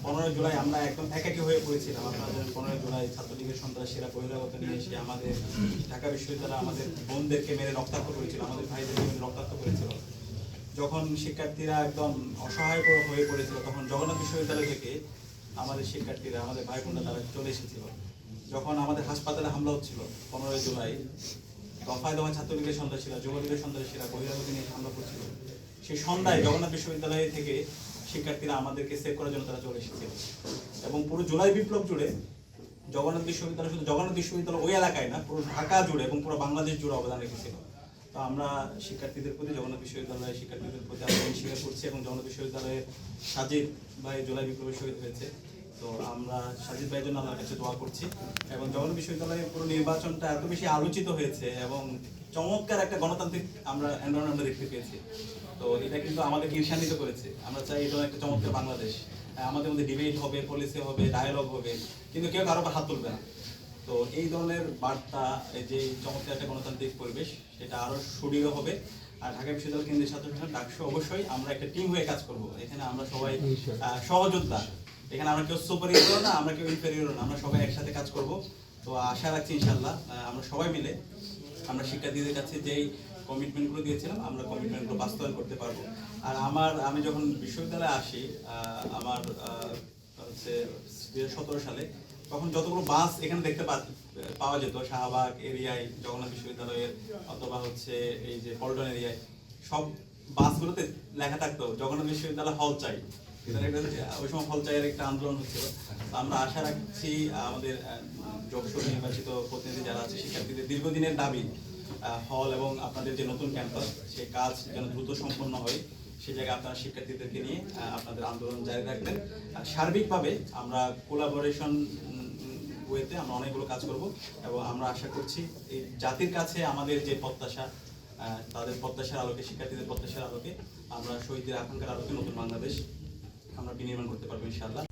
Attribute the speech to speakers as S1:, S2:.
S1: 15 জুলাই আমরা একদম একাকী হয়ে পড়েছিলাম। আপনারা জানেন 15 জুলাই ছাত্রলীগের সন্ত্রাসীরা বহিরাগত নিয়ে এসে আমাদের ঢাকা বিশ্ববিদ্যালয়ে আমাদের বোনদেরকে মেরে রক্তাক্ত করেছিল, আমাদের ভাইদেরকে মেরে রক্তাক্ত করেছিল। যখন শিক্ষার্থীরা একদম অসহায় হয়ে পড়েছিল, তখন জগন্নাথ বিশ্ববিদ্যালয় থেকে আমাদের শিক্ষার্থীরা, আমাদের ভাই বোনরা তারা চলে এসেছিল। যখন আমাদের হাসপাতালে হামলা হচ্ছিল 15 জুলাই, দফায় দফায় ছাত্রলীগের সন্ত্রাসীরা, যুবলীগের সন্ত্রাসীরা বহিরাগত নিয়ে হামলা করছিল, সেই সন্ধ্যায় জগন্নাথ বিশ্ববিদ্যালয় থেকে শিক্ষার্থীরা আমাদেরকে সেভ করার জন্য তারা চলে এসেছিল। এবং পুরো জুলাই বিপ্লব জুড়ে জগন্নাথ বিশ্ববিদ্যালয়, শুধু জগন্নাথ বিশ্ববিদ্যালয় ওই এলাকায় না, পুরো ঢাকা জুড়ে এবং পুরো বাংলাদেশ জুড়ে অবদান রেখেছিল। তো আমরা শিক্ষার্থীদের প্রতি, জগন্নাথ বিশ্ববিদ্যালয়ের শিক্ষার্থীদের প্রতি আমরা স্বীকার করছি। এবং জগন্নাথ বিশ্ববিদ্যালয়ের সাজিদ ভাই জুলাই বিপ্লবে শহীদ হয়েছে, তো আমরা সাজিদ ভাইয়ের জন্য আল্লাহর কাছে দোয়া করছি। এবং জগন্নাথ বিশ্ববিদ্যালয়ের পুরো নির্বাচনটা এত বেশি আলোচিত হয়েছে এবং চমৎকার একটা গণতান্ত্রিক আমরা এনভায়রনমেন্ট দেখতে পেয়েছি। তো এটা কিন্তু আমাদেরকে ঈর্ষান্বিত করেছে। আমরা চাই এটা একটা চমৎকার বাংলাদেশ, আমাদের মধ্যে ডিবেট হবে, পলিসি হবে, ডায়ালগ হবে, কিন্তু কেউ কারো হাত তুলবে না। তো এই ধরনের বার্তা, এই যে চমৎকার একটা গণতান্ত্রিক পরিবেশ, সেটা আরো সুদৃঢ় হবে। আর ঢাকা বিশ্ববিদ্যালয় কেন্দ্রীয় ছাত্র সংসদ ডাকসু অবশ্যই আমরা একটা টিম হয়ে কাজ করব। এখানে আমরা সবাই সহযোদ্ধা, এখানে আমরা কেউ সুপারিয়র না, আমরা কেউ ইনফেরিয়র না, আমরা সবাই একসাথে কাজ করব। তো আশা রাখছি ইনশাল্লাহ আমরা সবাই মিলে আমরা শিক্ষার্থীদের কাছে যেই কমিটমেন্টগুলো দিয়েছিলাম, আমরা কমিটমেন্টগুলো বাস্তবায়ন করতে পারবো। আর আমি যখন বিশ্ববিদ্যালয়ে আসি, আমার হচ্ছে 2017 সালে, তখন যতগুলো বাস এখানে দেখতে পাওয়া যেত শাহবাগ এরিয়ায়, জগন্নাথ বিশ্ববিদ্যালয়ের অথবা হচ্ছে এই যে পল্টন এরিয়ায়, সব বাসগুলোতে লেখা থাকতো জগন্নাথ বিশ্ববিদ্যালয় হল চাই। ওই সময় হল চাইয়ের একটা আন্দোলন হচ্ছিল। আমরা আশা রাখছি আমাদের যশোর নির্বাচিত প্রতিনিধি যারা আছে, শিক্ষার্থীদের দীর্ঘদিনের দাবি হল এবং আপনাদের যে নতুন ক্যাম্পাস, সেই কাজ যেন দ্রুত সম্পন্ন হয়, সেই জায়গায় আপনারা শিক্ষার্থীদেরকে নিয়ে আপনাদের আন্দোলন জারি রাখবেন। আর সার্বিকভাবে আমরা কোলাবোরেশন ওয়েতে আমরা অনেকগুলো কাজ করব। এবং আমরা আশা করছি এই জাতির কাছে আমাদের যে প্রত্যাশা, তাদের প্রত্যাশার আলোকে, শিক্ষার্থীদের প্রত্যাশার আলোকে আমরা শহীদদের আকাঙ্ক্ষার আলোকে নতুন বাংলাদেশ আমরা বিনির্মাণ করতে পারবো ইনশাআল্লাহ।